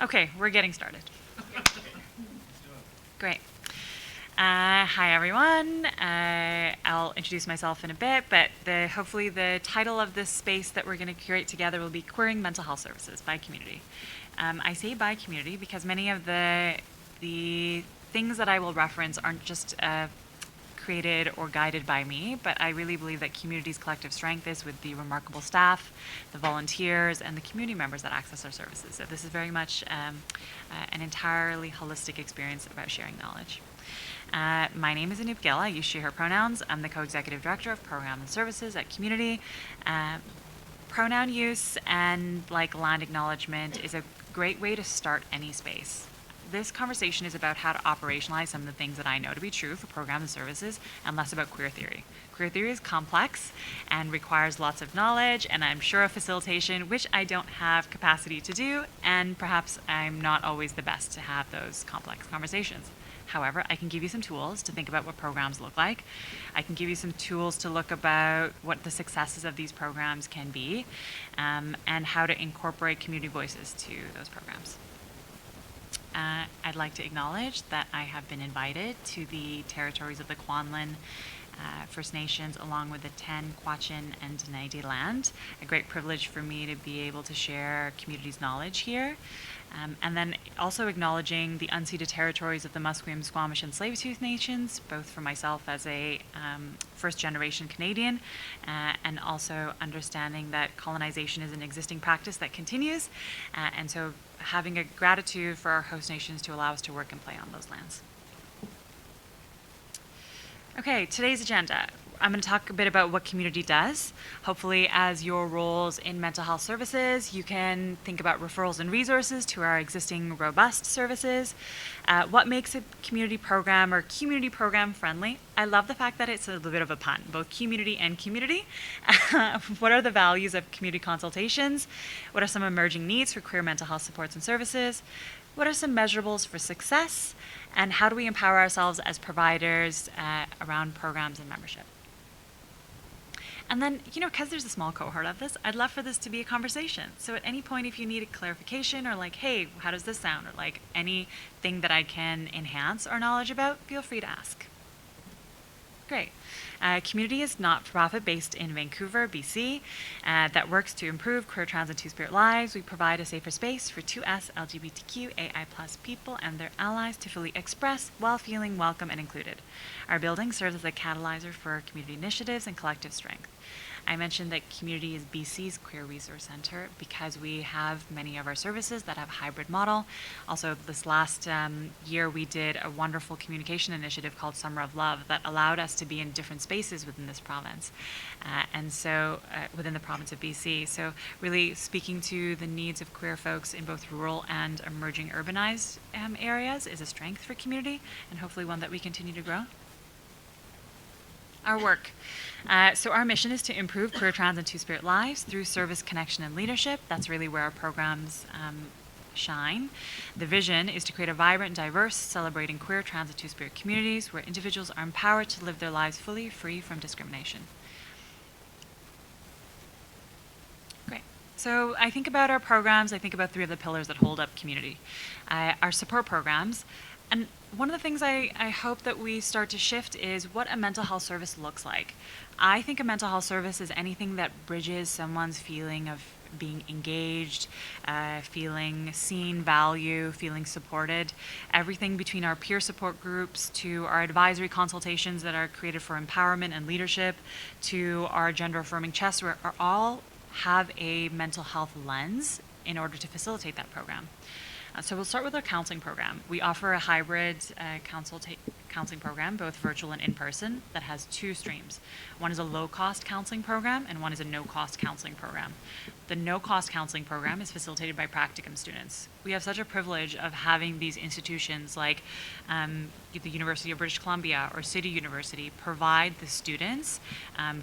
Okay, we're getting started. Great. Hi everyone. I'll introduce myself in a bit, but hopefully the title of this space that we're going to curate together will be Queering Mental Health Services by Community. I say by community because many of the things that I will reference aren't just created or guided by me, but I really believe that community's collective strength is with the remarkable staff, the volunteers, and the community members that access our services. So this is very much an entirely holistic experience about sharing knowledge. My name is Anoop Gill. I use she, her pronouns. I'm the co-executive director of Programs and Services at Community. Pronoun use and like land acknowledgement is a great way to start any space. This conversation is about how to operationalize some of the things that I know to be true for programs and services, and less about queer theory. Queer theory is complex and requires lots of knowledge, and I'm sure of facilitation, which I don't have capacity to do, and perhaps I'm not always the best to have those complex conversations. However, I can give you some tools to think about what programs look like. I can give you some tools to look about what the successes of these programs can be, and how to incorporate community voices to those programs. I'd like to acknowledge that I have been invited to the territories of the Kwanlin First Nations, along with the 10 Quachin and Denaidi land. A great privilege for me to be able to share community's knowledge here. And then also acknowledging the unceded territories of the Musqueam, Squamish, and Tsleil-Waututh nations, both for myself as a first-generation Canadian, and also understanding that colonization is an existing practice that continues, and so having a gratitude for our host nations to allow us to work and play on those lands. Okay, today's agenda. I'm going to talk a bit about what community does. Hopefully, as your roles in mental health services, you can think about referrals and resources to our existing robust services. What makes a community program or community program friendly? I love the fact that it's a little bit of a pun, both community and community. What are the values of community consultations? What are some emerging needs for queer mental health supports and services? What are some measurables for success? And how do we empower ourselves as providers around programs and membership? And then, because there's a small cohort of this, I'd love for this to be a conversation. So at any point, if you need a clarification or like, hey, how does this sound? Or like anything that I can enhance our knowledge about, feel free to ask. Great. Community is not-for-profit based in Vancouver, BC, that works to improve queer, trans, and two-spirit lives. We provide a safer space for 2SLGBTQIA+ people and their allies to fully express while feeling welcome and included. Our building serves as a catalyzer for community initiatives and collective strength. I mentioned that Community is BC's Queer Resource Centre because we have many of our services that have a hybrid model. Also, this last year we did a wonderful communication initiative called Summer of Love that allowed us to be in different spaces within this province, and so within the province of BC. So really speaking to the needs of queer folks in both rural and emerging urbanized areas is a strength for Community, and hopefully one that we continue to grow. Our work. So our mission is to improve queer, trans, and two-spirit lives through service, connection, and leadership. That's really where our programs shine. The vision is to create a vibrant, diverse, celebrating queer, trans, and two-spirit communities where individuals are empowered to live their lives fully free from discrimination. Great. So I think about our programs, I think about three of the pillars that hold up Community. Our support programs. And one of the things I hope that we start to shift is what a mental health service looks like. I think a mental health service is anything that bridges someone's feeling of being engaged, feeling seen, value, feeling supported. Everything between our peer support groups to our advisory consultations that are created for empowerment and leadership to our gender-affirming chests, where all have a mental health lens in order to facilitate that program. So we'll start with our counseling program. We offer a hybrid counseling program, both virtual and in-person, that has two streams. One is a low-cost counseling program, and one is a no-cost counseling program. The no-cost counseling program is facilitated by practicum students. We have such a privilege of having these institutions like the University of British Columbia or City University provide the students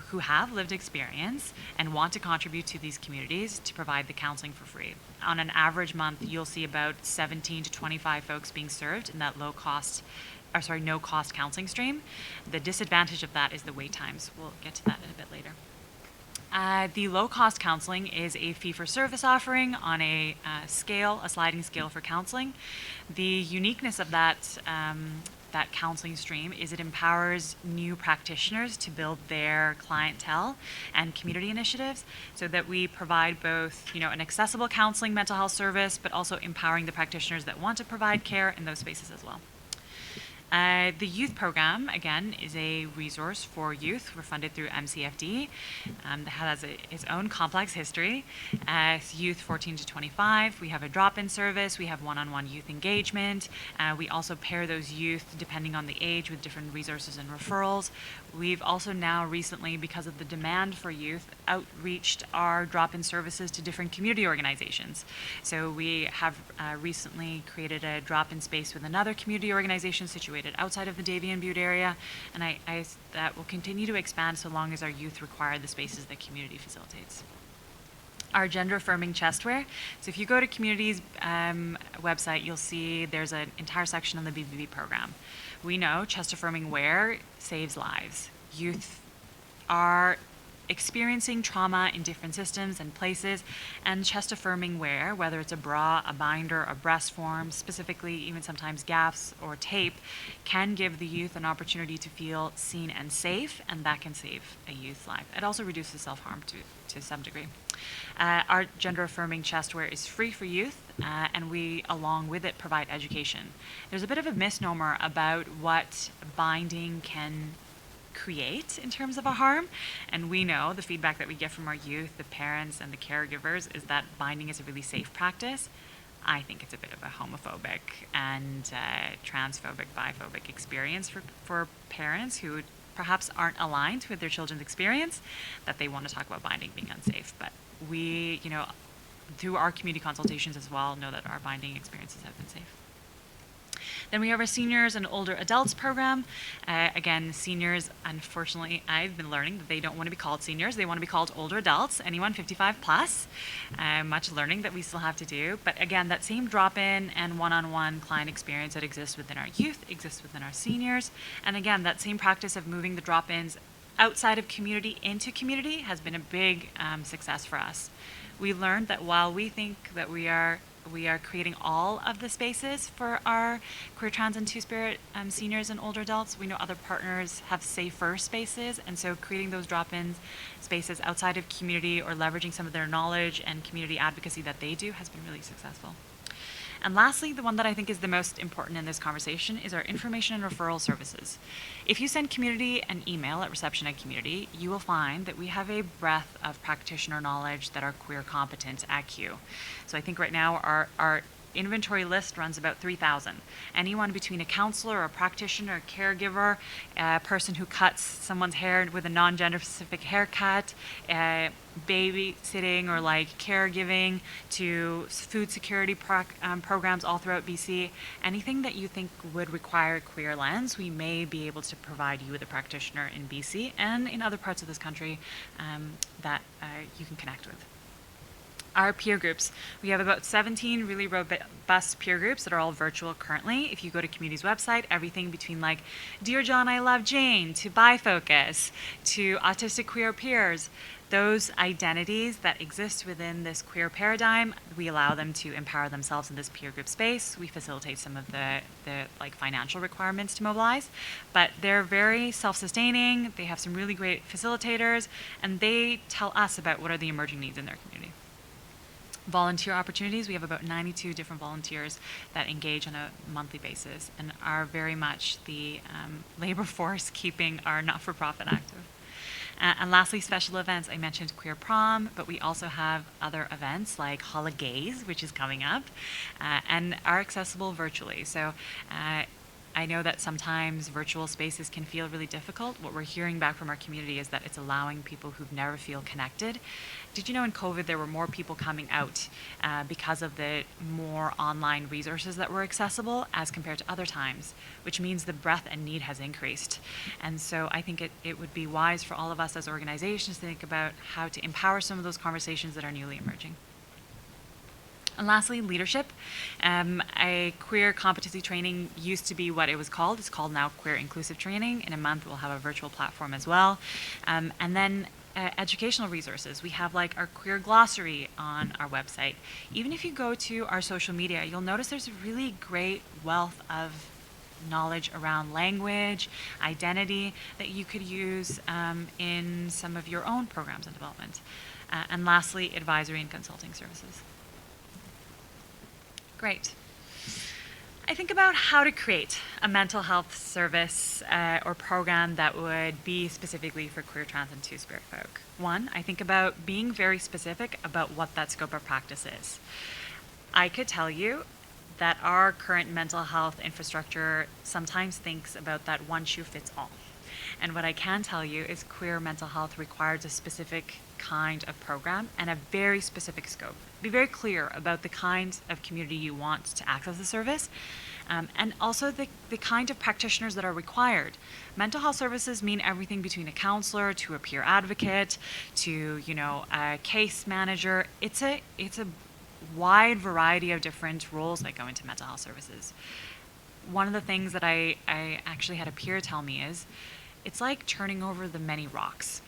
who have lived experience and want to contribute to these communities to provide the counseling for free. On an average month, you'll see about 17 to 25 folks being served in that no-cost counseling stream. The disadvantage of that is the wait times. We'll get to that in a bit later. The low-cost counseling is a fee-for-service offering on a sliding scale for counseling. The uniqueness of that counseling stream is it empowers new practitioners to build their clientele and community initiatives, so that we provide both, an accessible counseling mental health service, but also empowering the practitioners that want to provide care in those spaces as well. The youth program, again, is a resource for youth. We're funded through MCFD. That has its own complex history. Youth 14 to 25, we have a drop-in service. We have one-on-one youth engagement. We also pair those youth, depending on the age, with different resources and referrals. We've also now recently, because of the demand for youth, outreached our drop-in services to different community organizations. So we have recently created a drop-in space with another community organization situated outside of the Davie and Butte area, and that will continue to expand so long as our youth require the spaces that community facilitates. Our gender-affirming chestwear. So if you go to Community's website, you'll see there's an entire section on the BBB program. We know chest-affirming wear saves lives. Youth are experiencing trauma in different systems and places, and chest-affirming wear, whether it's a bra, a binder, a breast form, specifically even sometimes gaffs or tape, can give the youth an opportunity to feel seen and safe, and that can save a youth's life. It also reduces self-harm to some degree. Our gender-affirming chestwear is free for youth, and we, along with it, provide education. There's a bit of a misnomer about what binding can create in terms of a harm, and we know the feedback that we get from our youth, the parents and the caregivers, is that binding is a really safe practice. I think it's a bit of a homophobic and transphobic, biphobic experience for parents who perhaps aren't aligned with their children's experience, that they want to talk about binding being unsafe. But we, through our community consultations as well, know that our binding experiences have been safe. Then we have our seniors and older adults program. Again, seniors, unfortunately, I've been learning that they don't want to be called seniors. They want to be called older adults, anyone 55 plus. Much learning that we still have to do. But again, that same drop-in and one-on-one client experience that exists within our youth exists within our seniors. And again, that same practice of moving the drop-ins outside of community into community has been a big success for us. We learned that while we think that we are creating all of the spaces for our queer, trans, and two-spirit seniors and older adults, we know other partners have safer spaces, and so creating those drop-in spaces outside of community or leveraging some of their knowledge and community advocacy that they do has been really successful. And lastly, the one that I think is the most important in this conversation is our information and referral services. If you send community an email at reception@community, you will find that we have a breadth of practitioner knowledge that are queer competent at Q. So I think right now our inventory list runs about 3,000. Anyone between a counselor, a practitioner, a caregiver, a person who cuts someone's hair with a non-gender specific haircut, babysitting or caregiving, to food security programs all throughout BC. Anything that you think would require a queer lens, we may be able to provide you with a practitioner in BC and in other parts of this country that you can connect with. Our peer groups. We have about 17 really robust peer groups that are all virtual currently. If you go to Community's website, everything between Dear John, I Love Jane, to Bifocus, to Autistic Queer Peers, those identities that exist within this queer paradigm, we allow them to empower themselves in this peer group space. We facilitate some of the financial requirements to mobilize, but they're very self-sustaining. They have some really great facilitators, and they tell us about what are the emerging needs in their community. Volunteer opportunities. We have about 92 different volunteers that engage on a monthly basis and are very much the labor force keeping our not-for-profit active. And lastly, special events. I mentioned Queer Prom, but we also have other events like Holidays, which is coming up, and are accessible virtually. So I know that sometimes virtual spaces can feel really difficult. What we're hearing back from our community is that it's allowing people who never feel connected. Did you know in COVID there were more people coming out because of the more online resources that were accessible as compared to other times, which means the breadth and need has increased. And so I think it would be wise for all of us as organizations to think about how to empower some of those conversations that are newly emerging. And lastly, leadership. A queer competency training used to be what it was called. It's called now Queer Inclusive Training. In a month, we'll have a virtual platform as well. And then educational resources. We have like our queer glossary on our website. Even if you go to our social media, you'll notice there's a really great wealth of knowledge around language, identity that you could use in some of your own programs and development. And lastly, advisory and consulting services. Great. I think about how to create a mental health service or program that would be specifically for queer, trans, and two-spirit folk. One, I think about being very specific about what that scope of practice is. I could tell you that our current mental health infrastructure sometimes thinks about that one shoe fits all. And what I can tell you is queer mental health requires a specific kind of program and a very specific scope. Be very clear about the kind of community you want to access the service, and also the kind of practitioners that are required. Mental health services mean everything between a counselor to a peer advocate to, a case manager. It's a wide variety of different roles that go into mental health services. One of the things that I actually had a peer tell me is, it's like turning over the many rocks.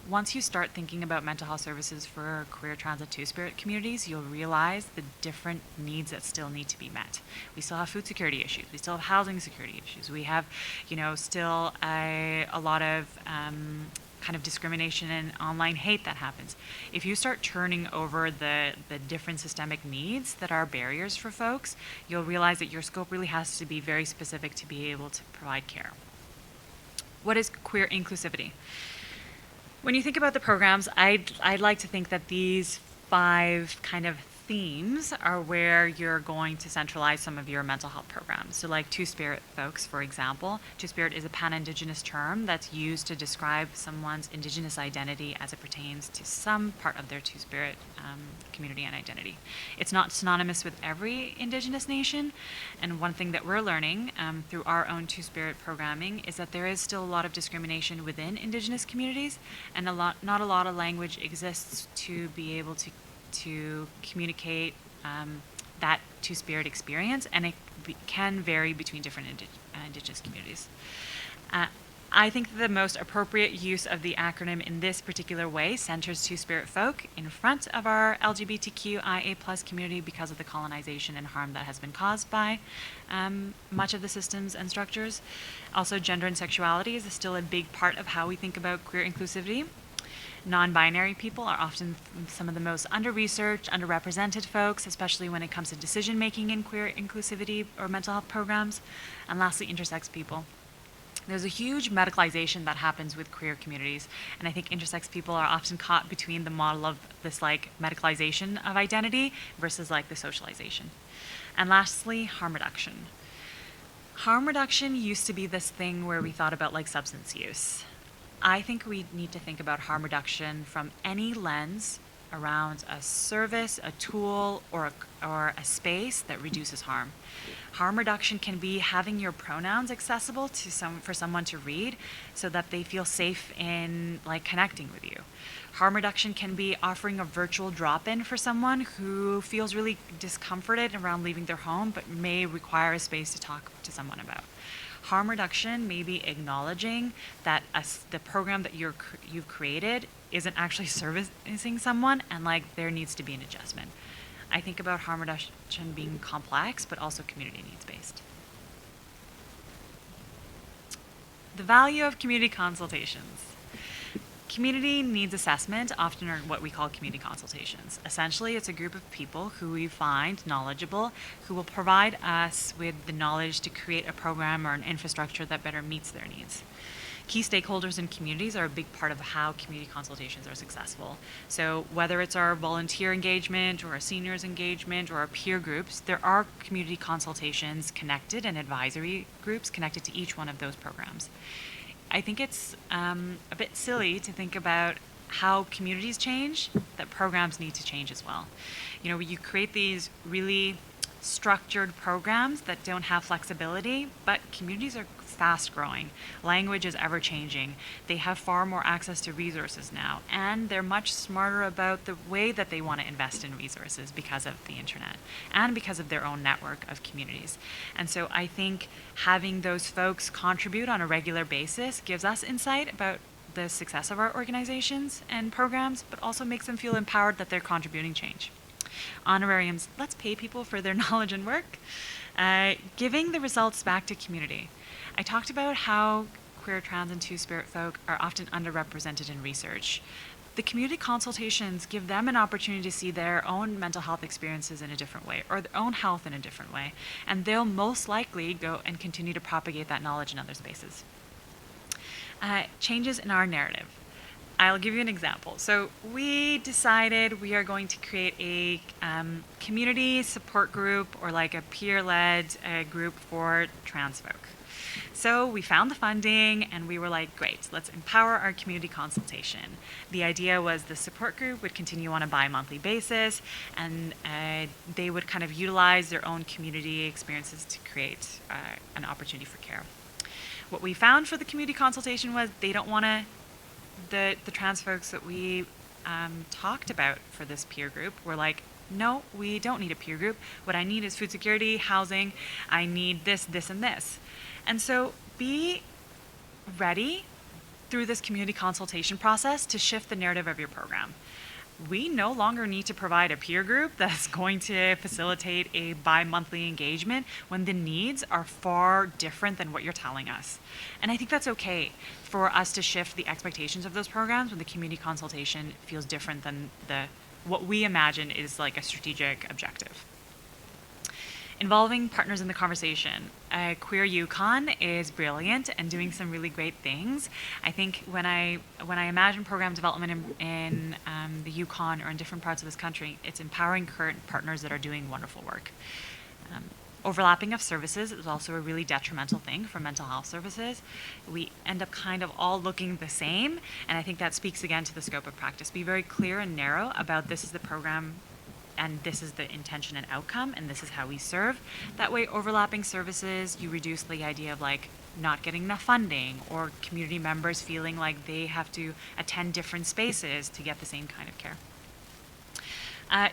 Once you start thinking about mental health services for queer, trans, and two-spirit communities, you'll realize the different needs that still need to be met. We still have food security issues. We still have housing security issues. We have, still a lot of kind of discrimination and online hate that happens. If you start turning over the different systemic needs that are barriers for folks, you'll realize that your scope really has to be very specific to be able to provide care. What is queer inclusivity? When you think about the programs, I'd like to think that these 5 kind of themes are where you're going to centralize some of your mental health programs. So like two-spirit folks, for example. Two-spirit is a pan-Indigenous term that's used to describe someone's Indigenous identity as it pertains to some part of their two-spirit community and identity. It's not synonymous with every Indigenous nation, and one thing that we're learning through our own two-spirit programming is that there is still a lot of discrimination within Indigenous communities, and not a lot of language exists to be able to communicate that two-spirit experience, and it can vary between different Indigenous communities. I think the most appropriate use of the acronym in this particular way centers two-spirit folk in front of our LGBTQIA+ community because of the colonization and harm that has been caused by much of the systems and structures. Also, gender and sexuality is still a big part of how we think about queer inclusivity. Non-binary people are often some of the most under-researched, underrepresented folks, especially when it comes to decision-making in queer inclusivity or mental health programs. And lastly, intersex people. There's a huge medicalization that happens with queer communities, and I think intersex people are often caught between the model of this like medicalization of identity versus like the socialization. And lastly, harm reduction. Harm reduction used to be this thing where we thought about like substance use. I think we need to think about harm reduction from any lens around a service, a tool, or a space that reduces harm. Harm reduction can be having your pronouns accessible to for someone to read so that they feel safe in like connecting with you. Harm reduction can be offering a virtual drop-in for someone who feels really discomforted around leaving their home but may require a space to talk to someone about. Harm reduction may be acknowledging that the program that you've created isn't actually servicing someone, and like there needs to be an adjustment. I think about harm reduction being complex, but also community needs based. The value of community consultations. Community needs assessment often are what we call community consultations. Essentially, it's a group of people who we find knowledgeable, who will provide us with the knowledge to create a program or an infrastructure that better meets their needs. Key stakeholders in communities are a big part of how community consultations are successful. So whether it's our volunteer engagement or our seniors engagement or our peer groups, there are community consultations connected and advisory groups connected to each one of those programs. I think it's a bit silly to think about how communities change, that programs need to change as well. You create these really structured programs that don't have flexibility, but communities are fast growing. Language is ever changing. They have far more access to resources now, and they're much smarter about the way that they want to invest in resources because of the internet and because of their own network of communities. And so I think having those folks contribute on a regular basis gives us insight about the success of our organizations and programs, but also makes them feel empowered that they're contributing change. Honorariums, let's pay people for their knowledge and work. Giving the results back to community. I talked about how queer, trans, and two-spirit folk are often underrepresented in research. The community consultations give them an opportunity to see their own mental health experiences in a different way, or their own health in a different way, and they'll most likely go and continue to propagate that knowledge in other spaces. Changes in our narrative. I'll give you an example. So we decided we are going to create a community support group, or like a peer-led group for trans folk. So we found the funding and we were like, great, let's empower our community consultation. The idea was the support group would continue on a bi-monthly basis, and they would kind of utilize their own community experiences to create an opportunity for care. What we found for the community consultation was they don't want to, the trans folks that we talked about for this peer group were like, no, we don't need a peer group. What I need is food security, housing. I need this, this, and this. And so be ready through this community consultation process to shift the narrative of your program. We no longer need to provide a peer group that's going to facilitate a bi-monthly engagement when the needs are far different than what you're telling us. And I think that's okay for us to shift the expectations of those programs when the community consultation feels different than what we imagine is like a strategic objective. Involving partners in the conversation. Queer Yukon is brilliant and doing some really great things. I think when I imagine program development in the Yukon or in different parts of this country, it's empowering current partners that are doing wonderful work. Overlapping of services is also a really detrimental thing for mental health services. We end up kind of all looking the same, and I think that speaks again to the scope of practice. Be very clear and narrow about this is the program and this is the intention and outcome, and this is how we serve. That way, overlapping services, you reduce the idea of like not getting enough funding, or community members feeling like they have to attend different spaces to get the same kind of care.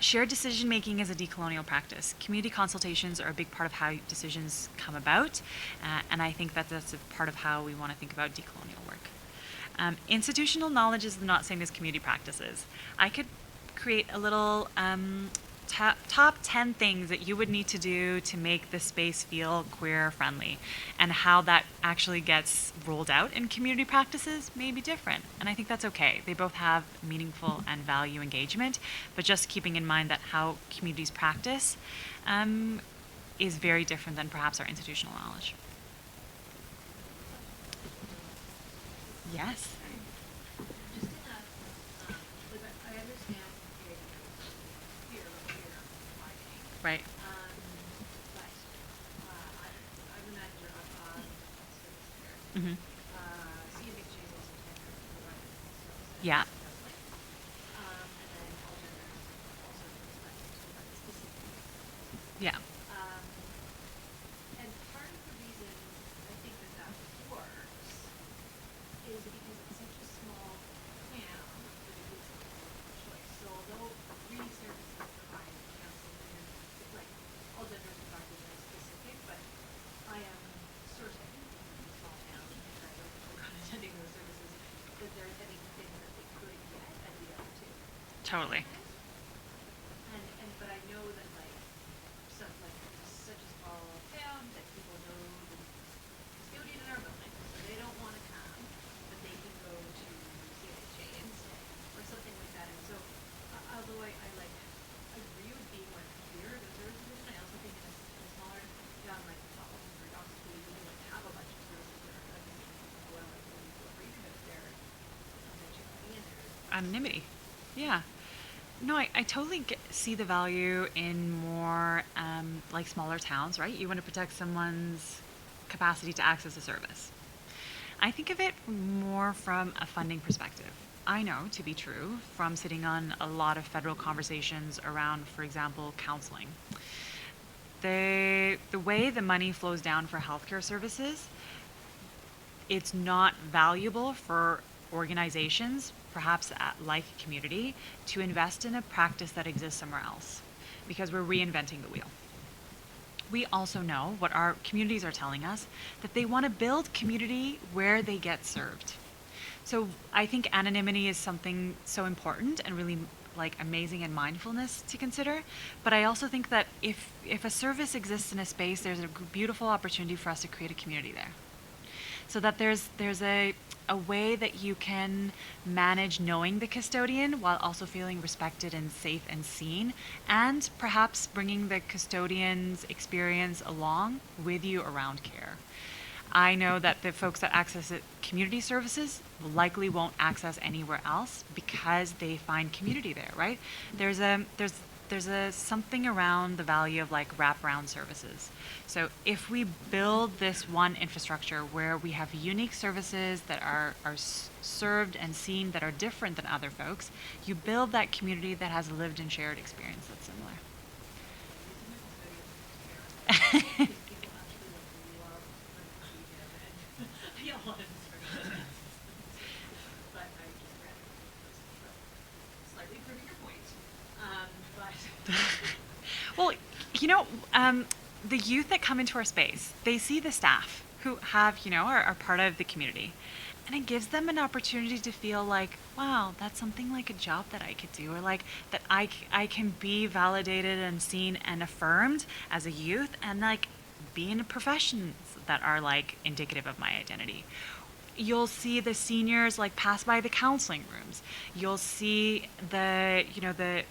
Shared decision making is a decolonial practice. Community consultations are a big part of how decisions come about, and I think that that's a part of how we want to think about decolonial work. Institutional knowledge is not same as community practices. I could create a little top 10 things that you would need to do to make the space feel queer friendly, and how that actually gets rolled out in community practices may be different, and I think that's okay. They both have meaningful and value engagement, but just keeping in mind that how communities practice is very different than perhaps our institutional knowledge. Yes. Right. I'm the manager of service there. Mm-hmm. CMHA is also tender to provide services. Yeah. And then all genders also expected to provide specific services. Yeah. And part of the reason I think that works is because it's such a small town that it gives them a choice. So although three services provide counseling, and like all genders provide is very specific, but I am certain in a small town that are not attending those services that there's anything that they could get at the other two. Totally. But I know that like it's such a small town that people know the custodian in our building, so they don't want to come, but they can go to CMHA instead, or something like that. And so, although I agree with being like clear the service division, I also think in a smaller town like Scotland or Oxford, you really like have a bunch of services that are kind of well, like really feel free because they're eventually in there. Anonymity. Yeah. No, I totally see the value in more like smaller towns, right? You want to protect someone's capacity to access a service. I think of it more from a funding perspective. I know to be true from sitting on a lot of federal conversations around, for example, counseling. The way the money flows down for healthcare services, it's not valuable for organizations, perhaps like a community, to invest in a practice that exists somewhere else, because we're reinventing the wheel. We also know what our communities are telling us, that they want to build community where they get served. So I think anonymity is something so important and really like amazing and mindfulness to consider. But I also think that if a service exists in a space, there's a beautiful opportunity for us to create a community there. So that there's a way that you can manage knowing the custodian while also feeling respected and safe and seen, and perhaps bringing the custodian's experience along with you around care. I know that the folks that access community services likely won't access anywhere else because they find community there, right? There's a something around the value of like wraparound services. So if we build this one infrastructure where we have unique services that are served and seen that are different than other folks, you build that community that has a lived and shared experience that's similar. People actually like love learning to and I get a lot of instructions. But I just read it. Slightly proving your point. But Well, the youth that come into our space, they see the staff who have, are part of the community. And it gives them an opportunity to feel like, wow, that's something like a job that I could do, or like that I can be validated and seen and affirmed as a youth and like be in professions that are like indicative of my identity. You'll see the seniors like pass by the counseling rooms. You'll see the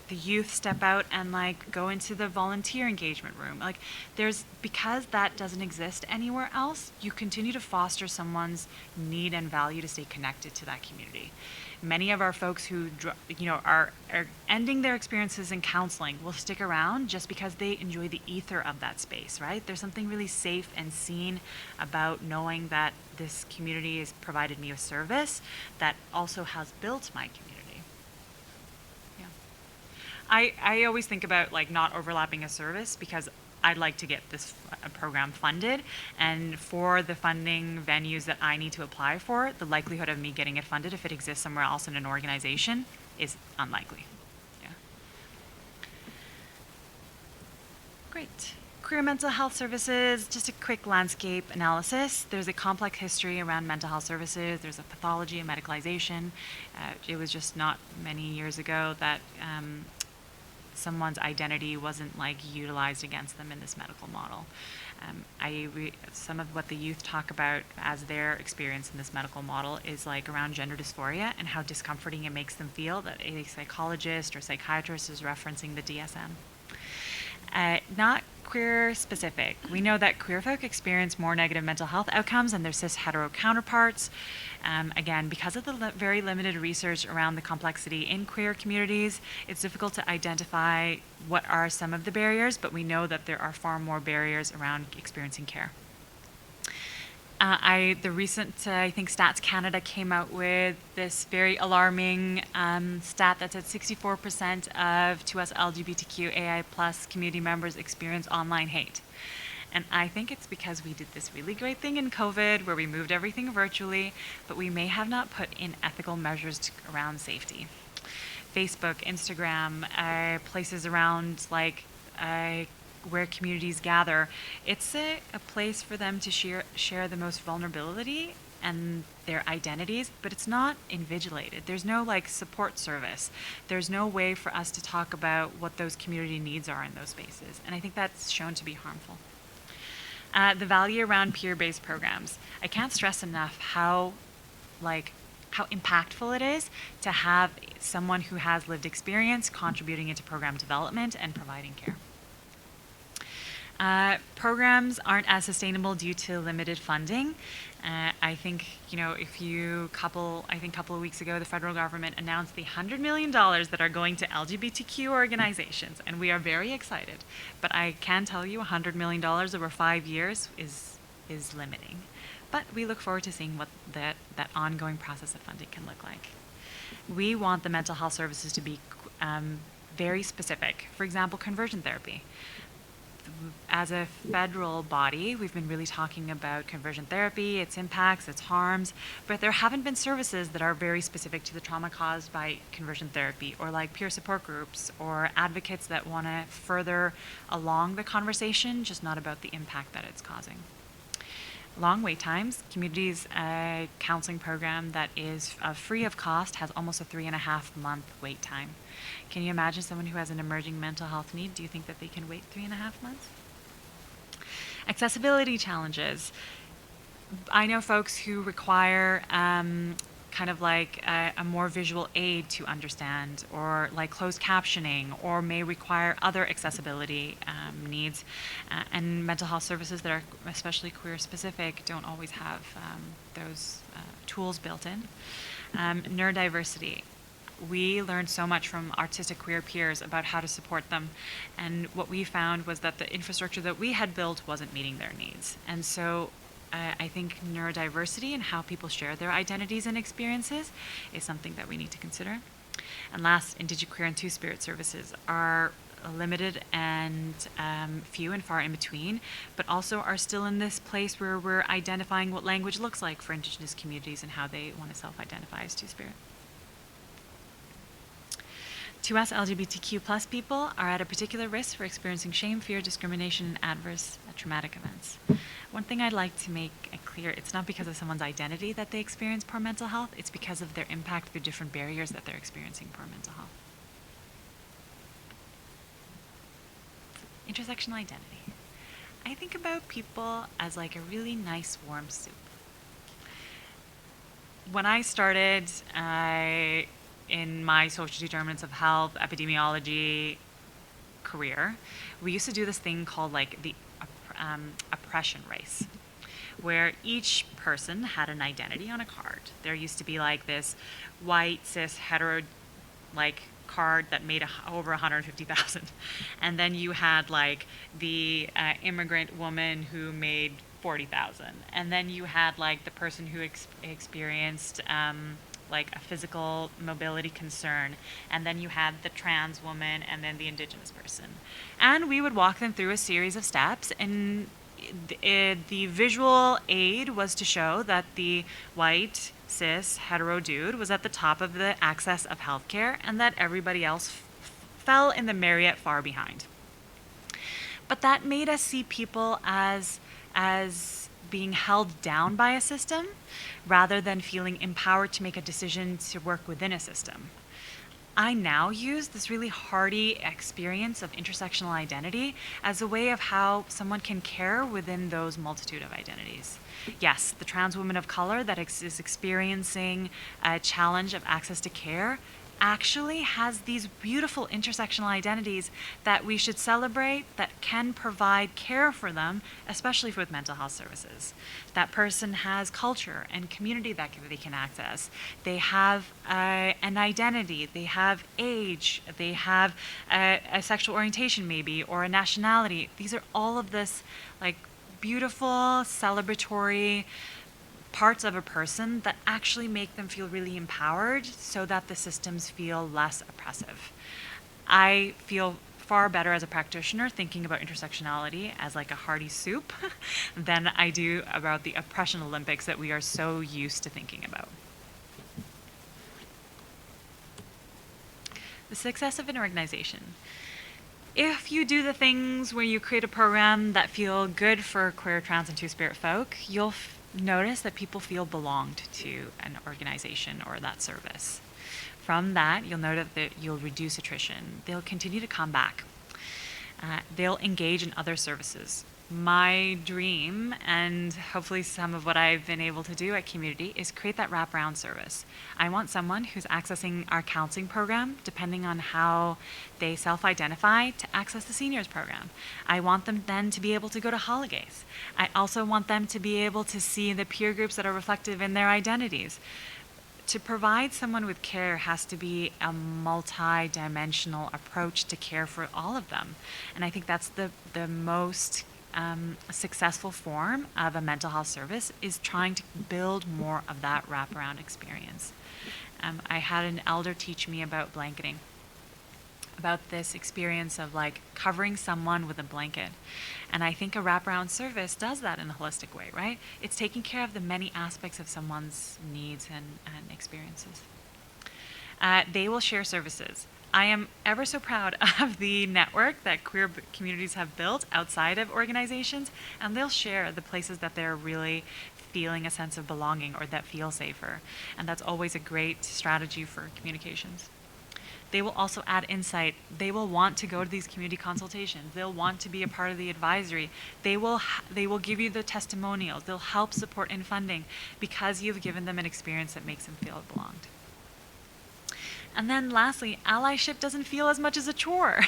youth step out and like go into the volunteer engagement room. Like because that doesn't exist anywhere else, you continue to foster someone's need and value to stay connected to that community. Many of our folks who are ending their experiences in counseling will stick around just because they enjoy the ether of that space, right? There's something really safe and seen about knowing that this community has provided me a service that also has built my community. Yeah. I always think about like not overlapping a service because I'd like to get this program funded, and for the funding venues that I need to apply for, the likelihood of me getting it funded if it exists somewhere else in an organization is unlikely. Yeah. Great. Queer mental health services, just a quick landscape analysis. There's a complex history around mental health services. There's a pathology and medicalization. It was just not many years ago that someone's identity wasn't like utilized against them in this medical model. Some of what the youth talk about as their experience in this medical model is like around gender dysphoria and how discomforting it makes them feel that a psychologist or psychiatrist is referencing the DSM. Not queer specific. We know that queer folk experience more negative mental health outcomes than their cis hetero counterparts. Again, because of the very limited research around the complexity in queer communities, it's difficult to identify what are some of the barriers, but we know that there are far more barriers around experiencing care. The recent, I think Stats Canada came out with this very alarming stat that said 64% of 2SLGBTQIA plus community members experience online hate. And I think it's because we did this really great thing in COVID where we moved everything virtually, but we may have not put in ethical measures around safety. Facebook, Instagram, places around like where communities gather, it's a place for them to share the most vulnerability and their identities, but it's not invigilated. There's no like support service. There's no way for us to talk about what those community needs are in those spaces. And I think that's shown to be harmful. The value around peer-based programs. I can't stress enough how impactful it is to have someone who has lived experience contributing into program development and providing care. Programs aren't as sustainable due to limited funding. I think, a couple of weeks ago, the federal government announced the $100 million that are going to LGBTQ organizations, and we are very excited. But I can tell you $100 million over 5 years is limiting. But we look forward to seeing what that ongoing process of funding can look like. We want the mental health services to be very specific. For example, conversion therapy. As a federal body, we've been really talking about conversion therapy, its impacts, its harms, but there haven't been services that are very specific to the trauma caused by conversion therapy, or like peer support groups or advocates that want to further along the conversation, just not about the impact that it's causing. Long wait times. Community's counseling program that is free of cost has almost a 3.5 month wait time. Can you imagine someone who has an emerging mental health need? Do you think that they can wait 3.5 months? Accessibility challenges. I know folks who require kind of like a more visual aid to understand, or like closed captioning, or may require other accessibility needs. And mental health services that are especially queer specific don't always have those tools built in. Neurodiversity. We learned so much from artistic queer peers about how to support them. And what we found was that the infrastructure that we had built wasn't meeting their needs. And so I think neurodiversity and how people share their identities and experiences is something that we need to consider. And last, Indigenous queer and Two-Spirit services are limited and few and far in between, but also are still in this place where we're identifying what language looks like for Indigenous communities and how they want to self-identify as Two-Spirit. 2SLGBTQ+ people are at a particular risk for experiencing shame, fear, discrimination, and adverse traumatic events. One thing I'd like to make clear, it's not because of someone's identity that they experience poor mental health, it's because of their impact through different barriers that they're experiencing poor mental health. Intersectional identity. I think about people as like a really nice warm soup. When I started in my social determinants of health, epidemiology career, we used to do this thing called like the oppression race, where each person had an identity on a card. There used to be like this white, cis, hetero, like card that made over 150,000. And then you had like the immigrant woman who made 40,000. And then you had like the person who experienced like a physical mobility concern, and then you had the trans woman, and then the Indigenous person. And we would walk them through a series of steps, and the visual aid was to show that the white, cis, hetero dude was at the top of the access of healthcare, and that everybody else fell in the myriad far behind. But that made us see people as being held down by a system rather than feeling empowered to make a decision to work within a system. I now use this really hearty experience of intersectional identity as a way of how someone can care within those multitude of identities. Yes, the trans woman of color that is experiencing a challenge of access to care actually has these beautiful intersectional identities that we should celebrate, that can provide care for them, especially with mental health services. That person has culture and community that they can access. They have an identity, they have age, they have a sexual orientation maybe, or a nationality. These are all of this like beautiful, celebratory parts of a person that actually make them feel really empowered so that the systems feel less oppressive. I feel far better as a practitioner thinking about intersectionality as like a hearty soup than I do about the oppression Olympics that we are so used to thinking about. The success of an organization. If you do the things where you create a program that feel good for queer, trans, and two-spirit folk, you'll notice that people feel belonged to an organization or that service. From that, you'll notice that you'll reduce attrition. They'll continue to come back. They'll engage in other services. My dream, and hopefully some of what I've been able to do at Community, is create that wraparound service. I want someone who's accessing our counseling program, depending on how they self-identify, to access the seniors program. I want them then to be able to go to holidays. I also want them to be able to see the peer groups that are reflective in their identities. To provide someone with care has to be a multi-dimensional approach to care for all of them. And I think that's the most successful form of a mental health service, is trying to build more of that wraparound experience. I had an elder teach me about blanketing, about this experience of like covering someone with a blanket. And I think a wraparound service does that in a holistic way, right? It's taking care of the many aspects of someone's needs and experiences. They will share services. I am ever so proud of the network that queer communities have built outside of organizations, and they'll share the places that they're really feeling a sense of belonging or that feel safer. And that's always a great strategy for communications. They will also add insight. They will want to go to these community consultations. They'll want to be a part of the advisory. They will give you the testimonials. They'll help support in funding because you've given them an experience that makes them feel belonged. And then lastly, allyship doesn't feel as much as a chore.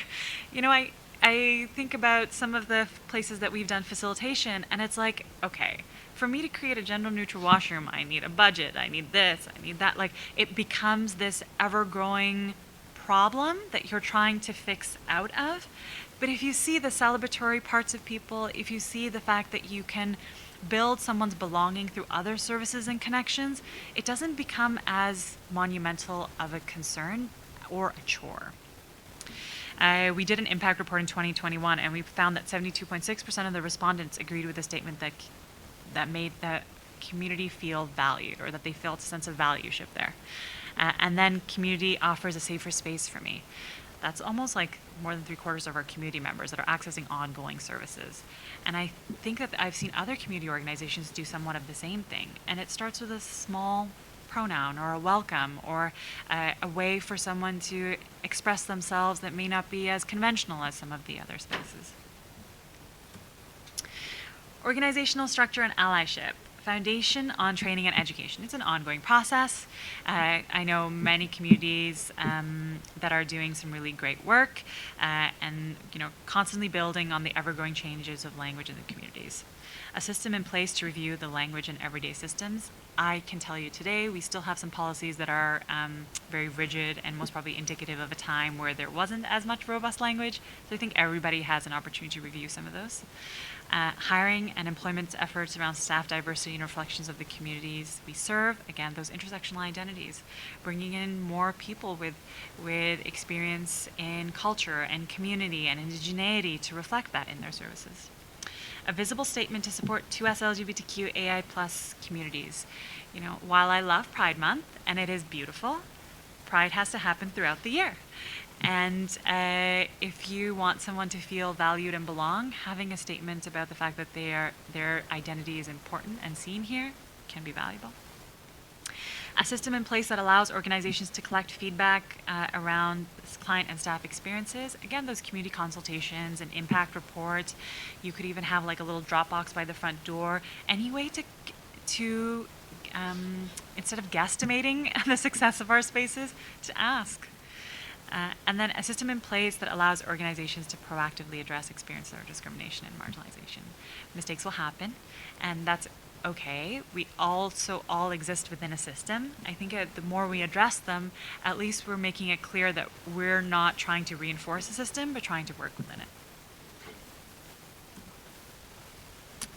You know, I think about some of the places that we've done facilitation, and it's like, okay, for me to create a gender neutral washroom, I need a budget, I need this, I need that. Like, it becomes this ever-growing problem that you're trying to fix out of. But if you see the celebratory parts of people, if you see the fact that you can build someone's belonging through other services and connections, it doesn't become as monumental of a concern or a chore. We did an impact report in 2021, and we found that 72.6% of the respondents agreed with the statement that made the community feel valued, or that they felt a sense of valueship there. And then community offers a safer space for me. That's almost like more than 3/4 of our community members that are accessing ongoing services. And I think that I've seen other community organizations do somewhat of the same thing. And it starts with a small pronoun or a welcome or a way for someone to express themselves that may not be as conventional as some of the other spaces. Organizational structure and allyship. Foundation on training and education. It's an ongoing process. I know many communities that are doing some really great work and constantly building on the ever-growing changes of language in the communities. A system in place to review the language in everyday systems. I can tell you today we still have some policies that are very rigid and most probably indicative of a time where there wasn't as much robust language. So I think everybody has an opportunity to review some of those. Hiring and employment efforts around staff diversity and reflections of the communities we serve. Again, those intersectional identities. Bringing in more people with experience in culture and community and indigeneity to reflect that in their services. A visible statement to support 2SLGBTQIA plus communities. While I love Pride Month, and it is beautiful, Pride has to happen throughout the year. And if you want someone to feel valued and belong, having a statement about the fact that their identity is important and seen here can be valuable. A system in place that allows organizations to collect feedback around client and staff experiences. Again, those community consultations and impact reports. You could even have like a little drop box by the front door. Any way to instead of guesstimating the success of our spaces, to ask. And then a system in place that allows organizations to proactively address experiences of discrimination and marginalization. Mistakes will happen, and that's okay. We also all exist within a system. I think the more we address them, at least we're making it clear that we're not trying to reinforce the system, but trying to work within it.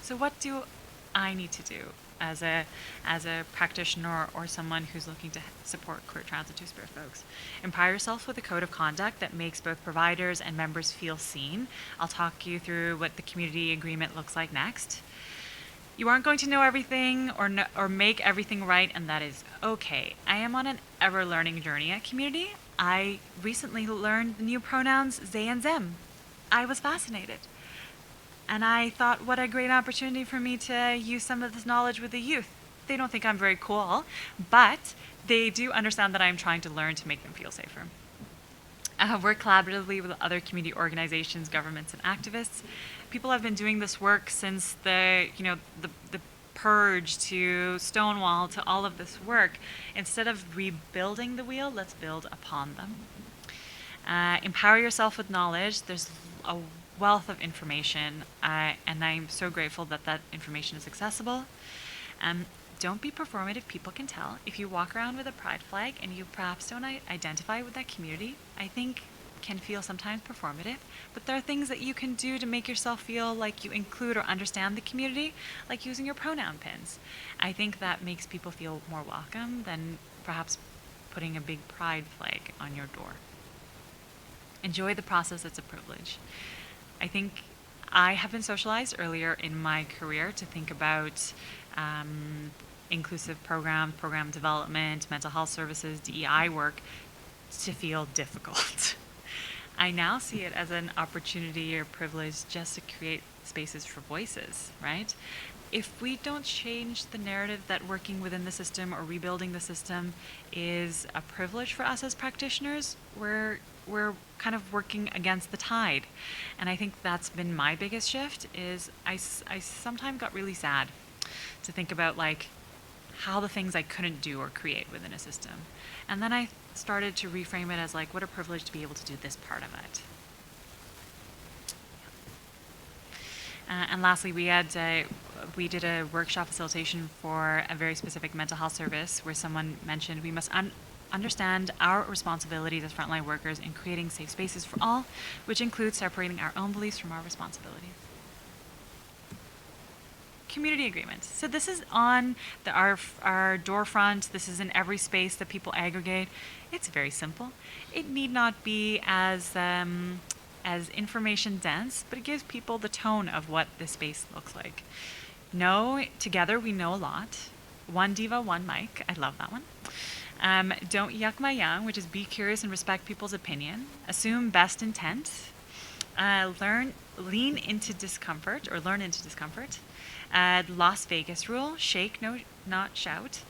So what do I need to do as a practitioner or someone who's looking to support queer, trans, and two-spirit folks? Empower yourself with a code of conduct that makes both providers and members feel seen. I'll talk you through what the community agreement looks like next. You aren't going to know everything or make everything right, and that is okay. I am on an ever-learning journey at community. I recently learned the new pronouns they and them. I was fascinated. And I thought, what a great opportunity for me to use some of this knowledge with the youth. They don't think I'm very cool, but they do understand that I'm trying to learn to make them feel safer. Work collaboratively with other community organizations, governments, and activists. People have been doing this work since the purge to Stonewall to all of this work. Instead of rebuilding the wheel, let's build upon them. Empower yourself with knowledge. There's a wealth of information, and I'm so grateful that that information is accessible. Don't be performative, people can tell. If you walk around with a pride flag and you perhaps don't identify with that community, I think can feel sometimes performative, but there are things that you can do to make yourself feel like you include or understand the community, like using your pronoun pins. I think that makes people feel more welcome than perhaps putting a big pride flag on your door. Enjoy the process, it's a privilege. I think I have been socialized earlier in my career to think about inclusive program development, mental health services, DEI work to feel difficult. I now see it as an opportunity or privilege just to create spaces for voices, right? If we don't change the narrative that working within the system or rebuilding the system is a privilege for us as practitioners, we're kind of working against the tide. And I think that's been my biggest shift is I sometimes got really sad to think about like how the things I couldn't do or create within a system. And then I started to reframe it as like, what a privilege to be able to do this part of it. And lastly, we did a workshop facilitation for a very specific mental health service where someone mentioned we must understand our responsibilities as frontline workers in creating safe spaces for all, which includes separating our own beliefs from our responsibilities. Community agreement. So this is on our door front. This is in every space that people aggregate. It's very simple. It need not be as information dense, but it gives people the tone of what the space looks like. Know, together we know a lot. One diva, one mic. I love that one. Don't yuck my yum, which is be curious and respect people's opinion. Assume best intent. Lean into discomfort or learn into discomfort. Las Vegas rule, shake, no, not shout.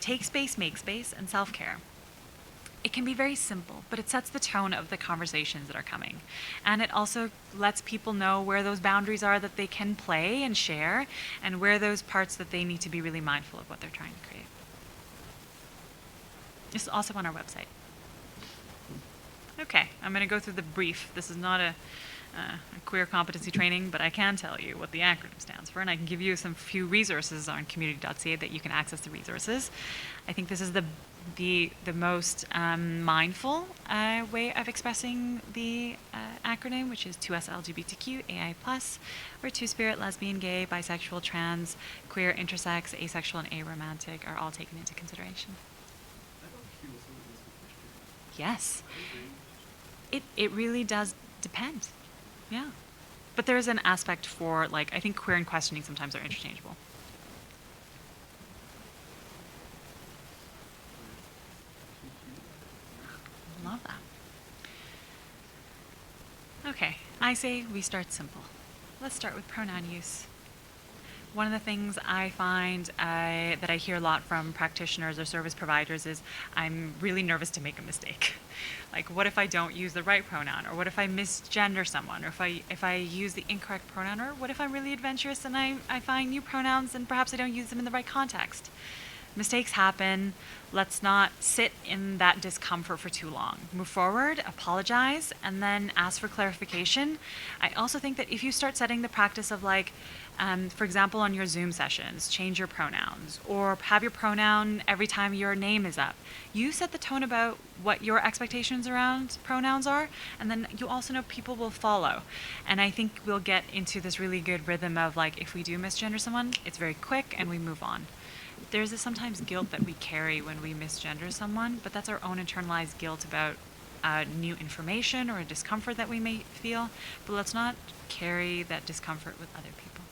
Take space, make space, and self-care. It can be very simple, but it sets the tone of the conversations that are coming. And it also lets people know where those boundaries are that they can play and share, and where those parts that they need to be really mindful of what they're trying to create. It's also on our website. Okay, I'm going to go through the brief. This is not a queer competency training, but I can tell you what the acronym stands for, and I can give you some few resources on community.ca that you can access the resources. I think this is the most mindful way of expressing the acronym, which is 2SLGBTQIA+, where two-spirit, lesbian, gay, bisexual, trans, queer, intersex, asexual, and aromantic are all taken into consideration. Yes. It really does depend. Yeah. But there's an aspect for, like, I think queer and questioning sometimes are interchangeable. Love that. Okay, I say we start simple. Let's start with pronoun use. One of the things I find that I hear a lot from practitioners or service providers is I'm really nervous to make a mistake. Like, what if I don't use the right pronoun? Or what if I misgender someone? Or if I use the incorrect pronoun? Or what if I'm really adventurous and I find new pronouns and perhaps I don't use them in the right context? Mistakes happen. Let's not sit in that discomfort for too long. Move forward, apologize, and then ask for clarification. I also think that if you start setting the practice of like, for example, on your Zoom sessions, change your pronouns or have your pronoun every time your name is up. You set the tone about what your expectations around pronouns are, and then you also know people will follow. And I think we'll get into this really good rhythm of like, if we do misgender someone, it's very quick and we move on. There's a sometimes guilt that we carry when we misgender someone, but that's our own internalized guilt about new information or a discomfort that we may feel. But let's not carry that discomfort with other people.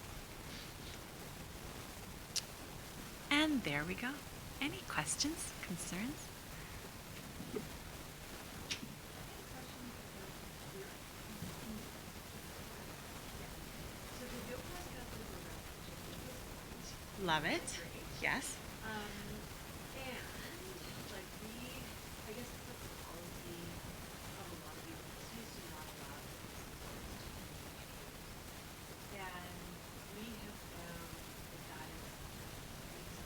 And there we go. Any questions, concerns? Love it. Yes. And like I guess it's like the policy of a lot of universities to not allow and we have found that is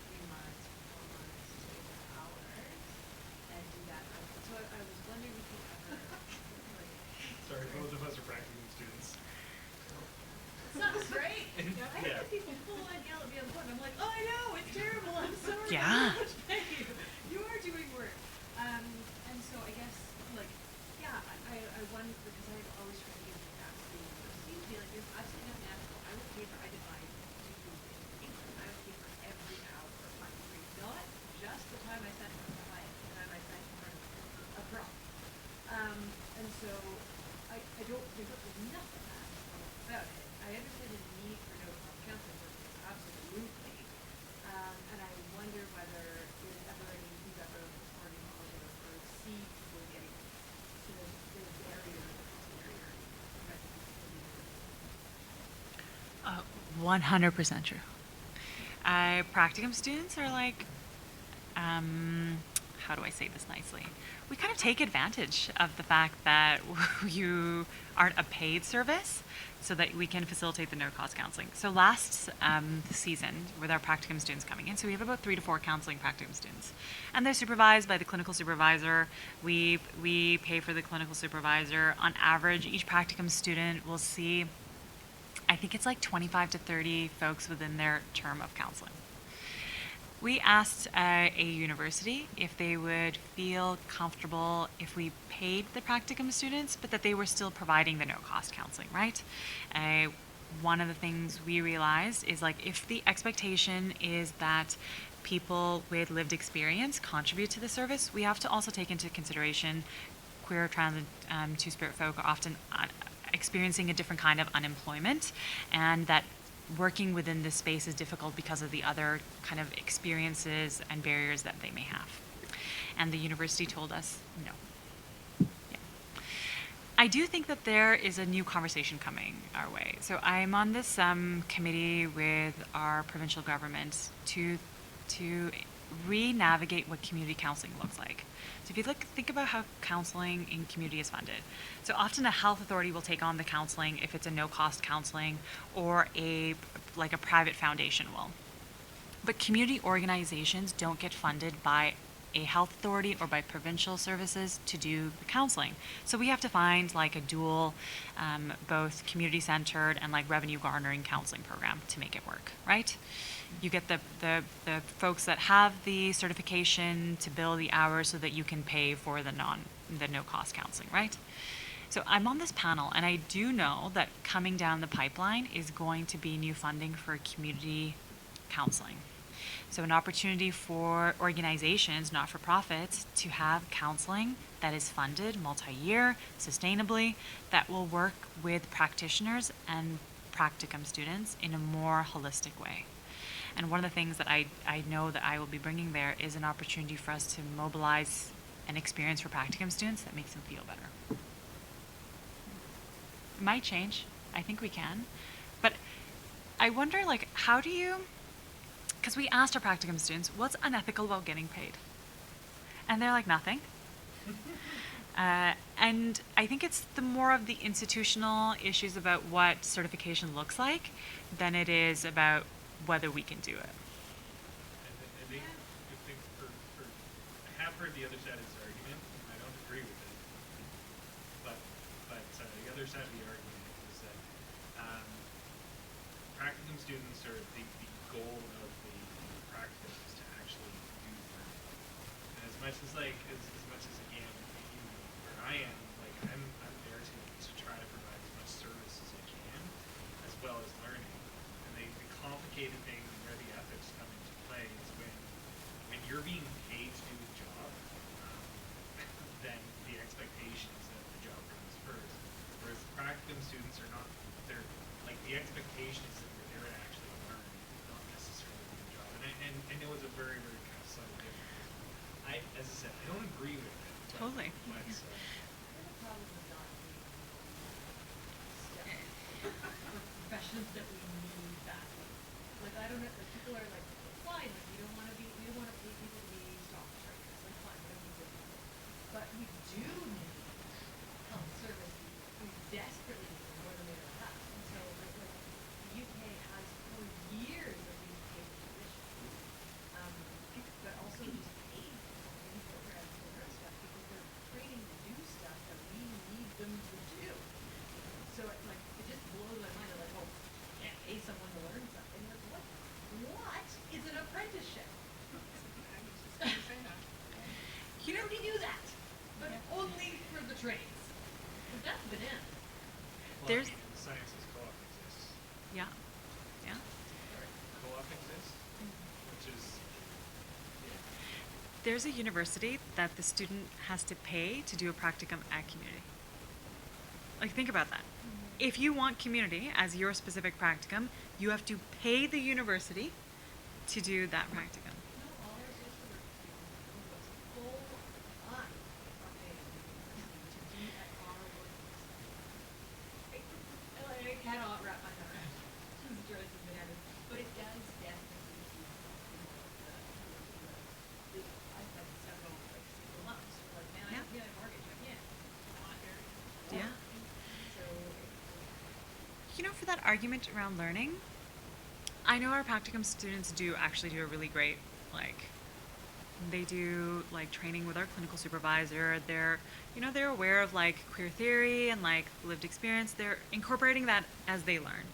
3 months, 4 months, 2 hours, and do that. So I was wondering if you ever like. Sorry, both of us are practicing students. Sounds great. Yeah. 100% true. Practicum students are like, how do I say this nicely? We kind of take advantage of the fact that you aren't a paid service so that we can facilitate the no-cost counseling. So last season, with our practicum students coming in, so we have about 3 to 4 counseling practicum students. And they're supervised by the clinical supervisor. We pay for the clinical supervisor. On average, each practicum student will see, I think it's like 25 to 30 folks within their term of counseling. We asked a university if they would feel comfortable if we paid the practicum students, but that they were still providing the no-cost counseling, right? One of the things we realized is like if the expectation is that people with lived experience contribute to the service, we have to also take into consideration queer, trans, and two-spirit folk are often experiencing a different kind of unemployment, and that working within this space is difficult because of the other kind of experiences and barriers that they may have. And the university told us no. Yeah. I do think that there is a new conversation coming our way. So I'm on this committee with our provincial government to re-navigate what community counseling looks like. So if you think about how counseling in community is funded. So often a health authority will take on the counseling if it's a no-cost counseling, or a private foundation will. But community organizations don't get funded by a health authority or by provincial services to do the counseling. So we have to find like a dual, both community-centered and like revenue garnering counseling program to make it work, right? You get the folks that have the certification to bill the hours so that you can pay for the no-cost counseling, right? So I'm on this panel, and I do know that coming down the pipeline is going to be new funding for community counseling. So an opportunity for organizations, not-for-profits, to have counseling that is funded multi-year, sustainably, that will work with practitioners and practicum students in a more holistic way. And one of the things that I know that I will be bringing there is an opportunity for us to mobilize an experience for practicum students that makes them feel better. It might change. I think we can. But I wonder, like, how do you... Because we asked our practicum students, what's unethical about getting paid? And they're like, nothing. And I think it's the more of the institutional issues about what certification looks like than it is about whether we can do it. I have heard the other side of this argument, and I don't agree with it. But the other side of the argument is that practicum students are the goal of the practicum is to actually do work. And as much as again, where I am, like I'm there to try to provide as much service as I can, as well as learning. And the complicated thing and where the ethics come into play is when you're being paid to do the job, then the expectation is that the job comes first. Whereas the practicum students are not, they're like the expectation is that they're there to actually learn, not necessarily do the job. And it was a very, very kind of subtle difference. As I said, I don't agree with it. Totally. But, The problem is not professions that we need badly. Like I don't know, like people are like, fine, like we don't want to pay people to be stock traders. Like fine, we don't need to. But we do need health service. We desperately need them more than they ever have. And so like the UK has for years of these paid positions. But also just paid training programs and other stuff because they're training to do stuff that we need them to do. So it just blows my mind. They're like, oh, can't pay someone to learn something. Like what? What is an apprenticeship? You know, We do that, but only for the trades. But that's banana. well, There's- the sciences co-op exists. yeah. Co-op exists, which is There's a university that the student has to pay to do a practicum at community. Like, think about that. If you want community as your specific practicum, you have to pay the university to do that practicum. No, all our social work students go full on are paid to be at our workplace. I cannot wrap my head around it. This drives me But it does definitely keep, I've had several like single moms who are like, man, I Yeah. don't pay my mortgage, I can't. Not very. Yeah. So You know, for that argument around learning, I know our practicum students do actually do a really great, like, they do like training with our clinical supervisor. They're, you know, they're aware of like queer theory and like lived experience. They're incorporating that as they learn.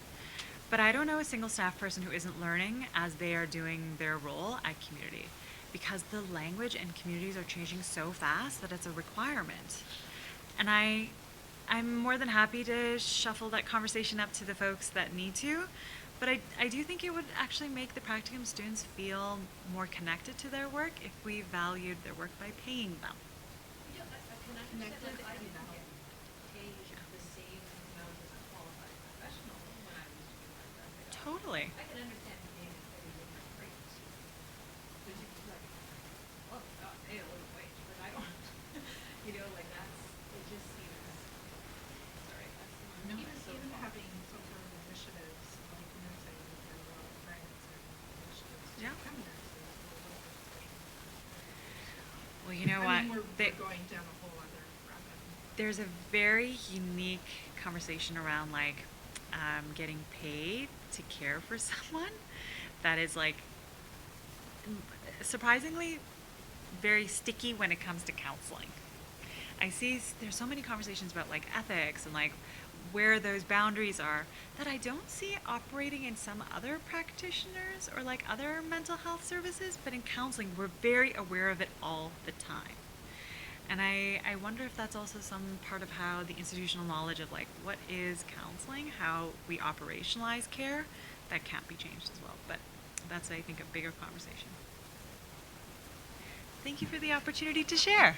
But I don't know a single staff person who isn't learning as they are doing their role at community, because the language and communities are changing so fast that it's a requirement. And I'm more than happy to shuffle that conversation up to the folks that need to, but I do think it would actually make the practicum students feel more connected to their work if we valued their work by paying them. you know, I can understand that I didn't get paid the same amount as a qualified professional when I was doing my graphic. Totally. I can understand paying a very different rate. But you like, oh God, pay a living wage, but I don't, you know, like that's, it just seems, sorry, that's. No, even even so far. having some sort of initiatives, like nursing, there are a lot of grants and initiatives to Yeah. become nurses or local special. Well, you know I what? mean, we're going down a whole other rabbit. There's a very unique conversation around like getting paid to care for someone that is like surprisingly very sticky when it comes to counseling. I see there's so many conversations about like ethics and like where those boundaries are that I don't see operating in some other practitioners or like other mental health services, but in counseling we're very aware of it all the time. And I wonder if that's also some part of how the institutional knowledge of like what is counseling, how we operationalize care, that can't be changed as well. But that's, I think, a bigger conversation. Thank you for the opportunity to share.